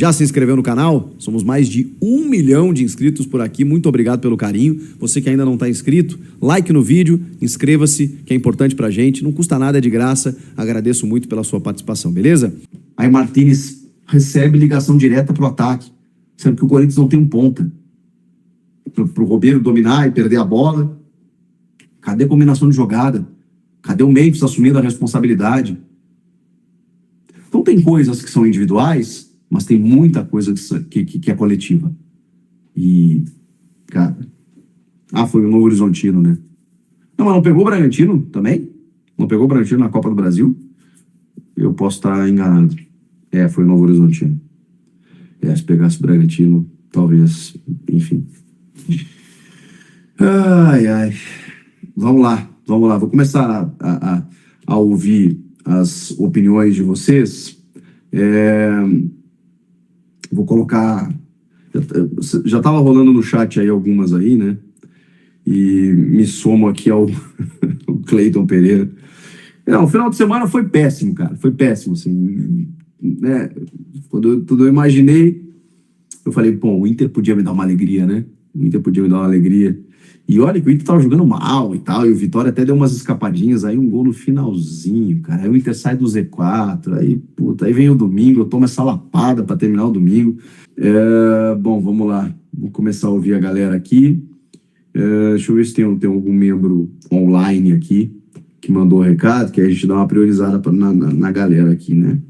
Já se inscreveu no canal? Somos mais de 1 milhão de inscritos por aqui. Muito obrigado pelo carinho. Você que ainda não está inscrito, like no vídeo, inscreva-se, que é importante pra gente. Não custa nada, é de graça. Agradeço muito pela sua participação, beleza? Aí Martínez recebe ligação direta pro ataque, sendo que o Corinthians não tem um ponta. Pro Romero dominar e perder a bola. Cadê a combinação de jogada? Cadê o Memphis assumindo a responsabilidade? Então tem coisas que são individuais, mas tem muita coisa que é coletiva. E, cara... foi o Novo Horizontino, né? Não, mas não pegou o Bragantino também? Não pegou o Bragantino na Copa do Brasil? Eu posso estar enganado. Foi o Novo Horizontino. Se pegasse o Bragantino, talvez... Enfim. Ai. Vamos lá. Vou começar a ouvir as opiniões de vocês. Vou colocar... Já estava rolando no chat aí algumas aí, né? E me somo aqui ao o Cleiton Pereira. Não, o final de semana foi péssimo, cara. Foi péssimo, assim. Né? Quando eu imaginei, eu falei, o Inter podia me dar uma alegria, né? O Inter podia me dar uma alegria. E olha que o Inter tava jogando mal e tal, e o Vitória até deu umas escapadinhas, aí um gol no finalzinho, cara. Aí o Inter sai do Z4, aí vem o domingo, eu tomo essa lapada para terminar o domingo. Bom, vamos lá. Vou começar a ouvir a galera aqui. Deixa eu ver se tem algum membro online aqui que mandou o recado, que aí a gente dá uma priorizada na galera aqui, né?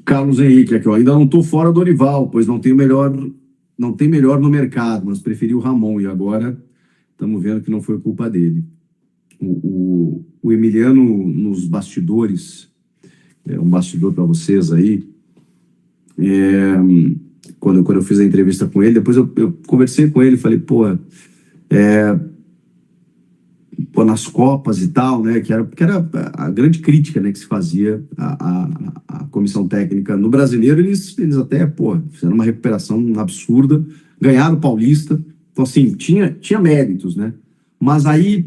Carlos Henrique aqui, ó. Ainda não tô fora do Dorival, pois não tem melhor no mercado, mas preferi o Ramon, e agora estamos vendo que não foi culpa dele. O Emiliano nos bastidores, um bastidor para vocês aí, quando eu fiz a entrevista com ele, depois eu conversei com ele, falei, nas Copas e tal, né, que era a grande crítica, né, que se fazia à comissão técnica no Brasileiro. Eles até, fizeram uma recuperação absurda, ganharam o Paulista, então assim, tinha méritos, né, mas aí,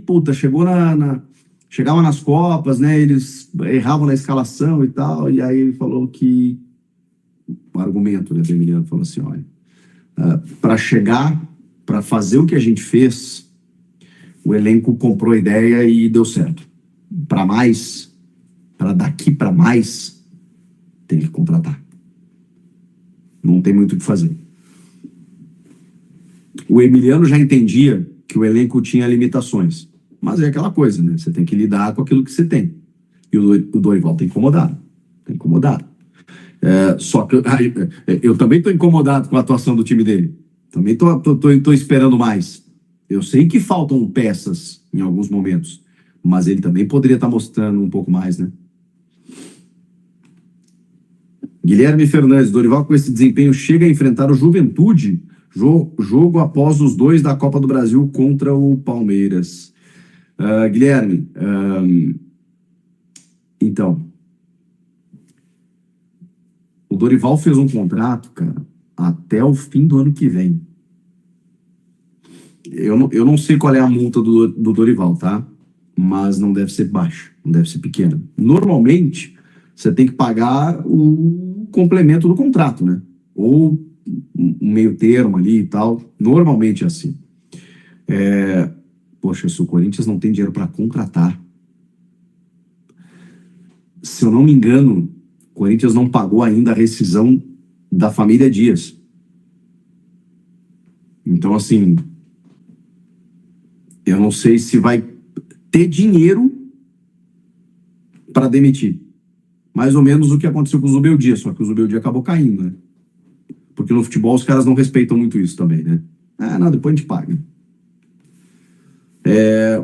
chegava nas Copas, né, eles erravam na escalação e tal, e aí ele falou que, o argumento, né, do Emiliano, falou assim, olha, para fazer o que a gente fez, o elenco comprou a ideia e deu certo. Para daqui para mais, tem que contratar. Não tem muito o que fazer. O Emiliano já entendia que o elenco tinha limitações. Mas é aquela coisa, né? Você tem que lidar com aquilo que você tem. E o Dorival tá incomodado. Só que eu também estou incomodado com a atuação do time dele. Também tô esperando mais. Eu sei que faltam peças em alguns momentos, mas ele também poderia estar mostrando um pouco mais, né? Guilherme Fernandes, Dorival com esse desempenho chega a enfrentar o Juventude, jogo após os 2 da Copa do Brasil contra o Palmeiras. Guilherme, então, o Dorival fez um contrato, cara, até o fim do ano que vem. Eu não sei qual é a multa do Dorival, tá? Mas não deve ser baixa, não deve ser pequena. Normalmente, você tem que pagar o complemento do contrato, né? Ou um meio termo ali e tal. Normalmente é assim. Se o Corinthians não tem dinheiro para contratar, se eu não me engano, o Corinthians não pagou ainda a rescisão da família Dias. Então, assim... eu não sei se vai ter dinheiro para demitir. Mais ou menos o que aconteceu com o Zubeldia, só que o Zubeldia acabou caindo, né? Porque no futebol os caras não respeitam muito isso também, né? Depois a gente paga.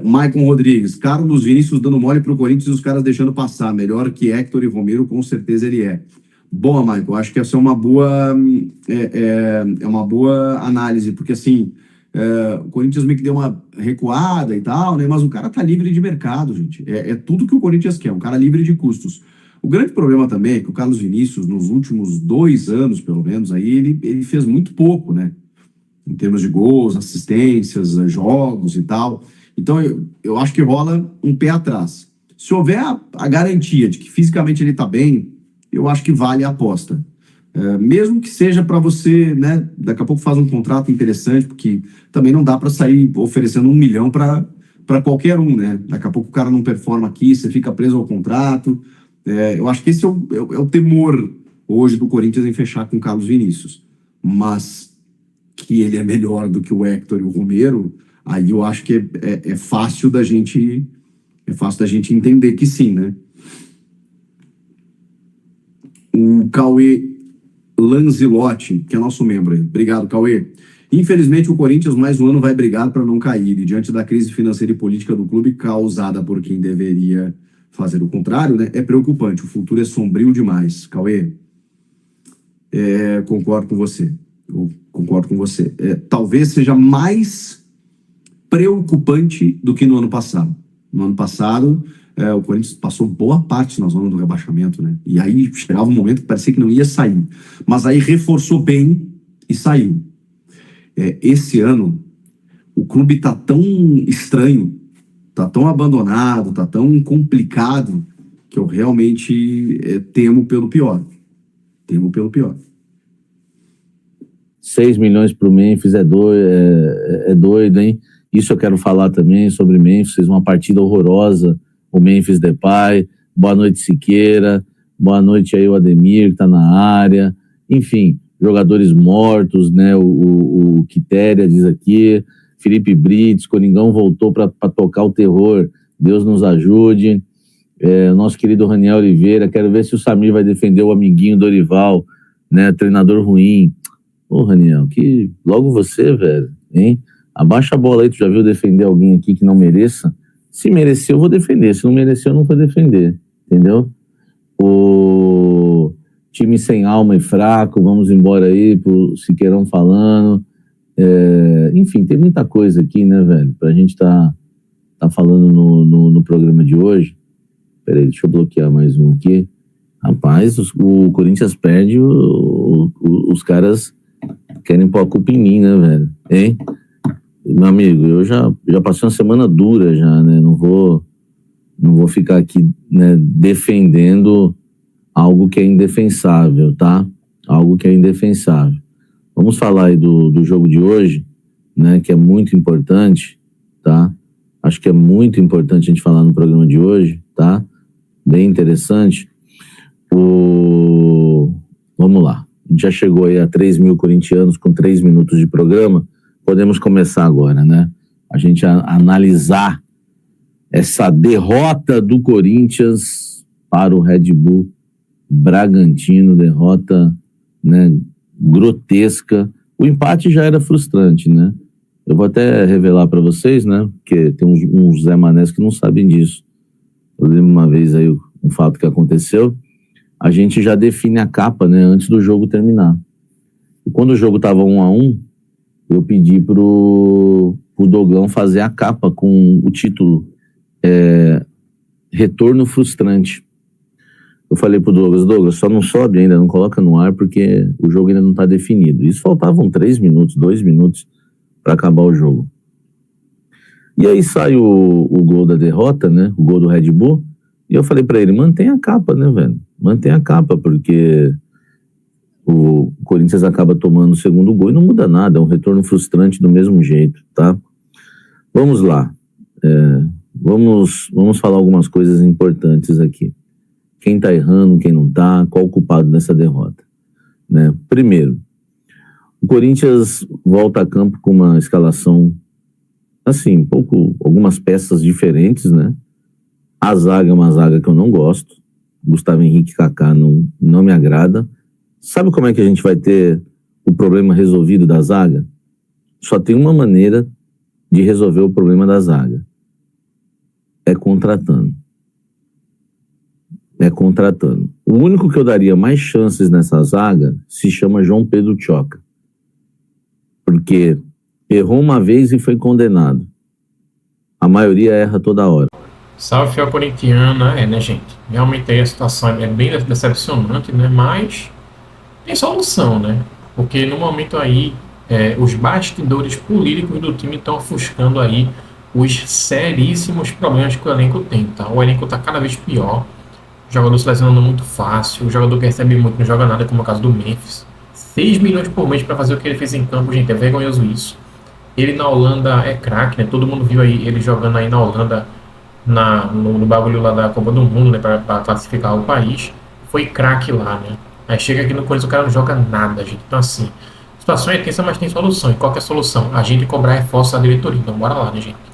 O Maicon Rodrigues, Carlos Vinícius dando mole pro Corinthians e os caras deixando passar. Melhor que Héctor e Romero, com certeza ele é. Boa, Maicon, acho que essa é uma boa análise, porque assim... o Corinthians meio que deu uma recuada e tal, né? Mas o cara tá livre de mercado, gente. É tudo que o Corinthians quer, um cara livre de custos. O grande problema também é que o Carlos Vinícius, nos últimos 2 anos, pelo menos, aí ele fez muito pouco, né? Em termos de gols, assistências, jogos e tal. Então, eu acho que rola um pé atrás. Se houver a garantia de que fisicamente ele tá bem, eu acho que vale a aposta. Mesmo que seja para você, né, daqui a pouco faz um contrato interessante, porque também não dá para sair oferecendo 1 milhão para qualquer um, né? Daqui a pouco o cara não performa aqui, você fica preso ao contrato. Eu acho que esse é o temor hoje do Corinthians em fechar com o Carlos Vinícius. Mas que ele é melhor do que o Héctor e o Romero, aí eu acho que é fácil da gente entender que sim, né? O Cauê Lanzilotti, que é nosso membro aí. Obrigado, Cauê. Infelizmente, o Corinthians mais um ano vai brigar para não cair. E diante da crise financeira e política do clube, causada por quem deveria fazer o contrário, né, é preocupante. O futuro é sombrio demais. Cauê, concordo com você. Eu concordo com você. Talvez seja mais preocupante do que no ano passado. No ano passado, o Corinthians passou boa parte na zona do rebaixamento, né? E aí chegava um momento que parecia que não ia sair. Mas aí reforçou bem e saiu. Esse ano, o clube tá tão estranho, tá tão abandonado, tá tão complicado, que eu realmente temo pelo pior. Temo pelo pior. 6 milhões para o Memphis é doido, hein? Isso eu quero falar também sobre Memphis, uma partida horrorosa, o Memphis Depay. Boa noite, Siqueira. Boa noite aí o Ademir, que tá na área. Enfim, jogadores mortos, né? O Quitéria diz aqui, Felipe Brits, Coringão voltou para tocar o terror. Deus nos ajude. Nosso querido Raniel Oliveira, quero ver se o Samir vai defender o amiguinho Dorival, né? Treinador ruim. Ô, Raniel, que logo você, velho, hein? Abaixa a bola aí, tu já viu defender alguém aqui que não mereça? Se merecer, eu vou defender. Se não merecer, eu não vou defender. Entendeu? O time sem alma e fraco, vamos embora aí pro Siqueirão falando. Enfim, tem muita coisa aqui, né, velho? Pra gente tá falando no programa de hoje. Peraí, deixa eu bloquear mais um aqui. Rapaz, o Corinthians perde, os caras querem pôr a culpa em mim, né, velho? Hein? Meu amigo, eu já passei uma semana dura já, né? Não vou ficar aqui, né, defendendo algo que é indefensável, tá? Algo que é indefensável. Vamos falar aí do jogo de hoje, né? Que é muito importante, tá? Acho que é muito importante a gente falar no programa de hoje, tá? Bem interessante. Vamos lá. A gente já chegou aí a 3 mil corintianos com 3 minutos de programa. Podemos começar agora, né? A gente analisar essa derrota do Corinthians para o Red Bull Bragantino, derrota, né, grotesca. O empate já era frustrante, né? Eu vou até revelar para vocês, né? Porque tem uns Zé Manés que não sabem disso. Eu lembro uma vez aí um fato que aconteceu. A gente já define a capa, né, antes do jogo terminar. E quando o jogo estava 1-1, eu pedi pro Doglão fazer a capa com o título Retorno Frustrante. Eu falei pro Douglas, só não sobe ainda, não coloca no ar, porque o jogo ainda não está definido. Isso faltavam 3 minutos, 2 minutos para acabar o jogo. E aí sai o gol da derrota, né, o gol do Red Bull, e eu falei para ele, mantém a capa, né, velho? Mantém a capa, porque o Corinthians acaba tomando o segundo gol e não muda nada, é um retorno frustrante do mesmo jeito, tá? Vamos lá. Vamos falar algumas coisas importantes aqui. Quem tá errando, quem não tá, qual o culpado dessa derrota, né? Primeiro, o Corinthians volta a campo com uma escalação, assim, algumas peças diferentes, né? A zaga é uma zaga que eu não gosto. Gustavo Henrique e Kaká não me agrada. Sabe como é que a gente vai ter o problema resolvido da zaga? Só tem uma maneira de resolver o problema da zaga. É contratando. O único que eu daria mais chances nessa zaga se chama João Pedro Tchoca. Porque errou uma vez e foi condenado. A maioria erra toda hora. Salve, fiel corintiana, né, gente? Realmente aí a situação é bem decepcionante, né? Mas tem solução, né? Porque no momento aí, os bastidores políticos do time estão ofuscando aí os seríssimos problemas que o elenco tem, tá? O elenco tá cada vez pior. o jogador se lesionando muito fácil, o jogador que recebe muito não joga nada, como é o caso do Memphis. 6 milhões por mês para fazer o que ele fez em campo, gente, é vergonhoso isso. Ele na Holanda é craque, né? Todo mundo viu aí ele jogando aí na Holanda no bagulho lá da Copa do Mundo, né? Para classificar o país. Foi craque lá, né? Aí chega aqui no Corinthians, o cara não joga nada, gente. Então, assim, a situação é tensa, mas tem solução. E qual que é a solução? A gente cobrar reforço da diretoria. Então, bora lá, né, gente?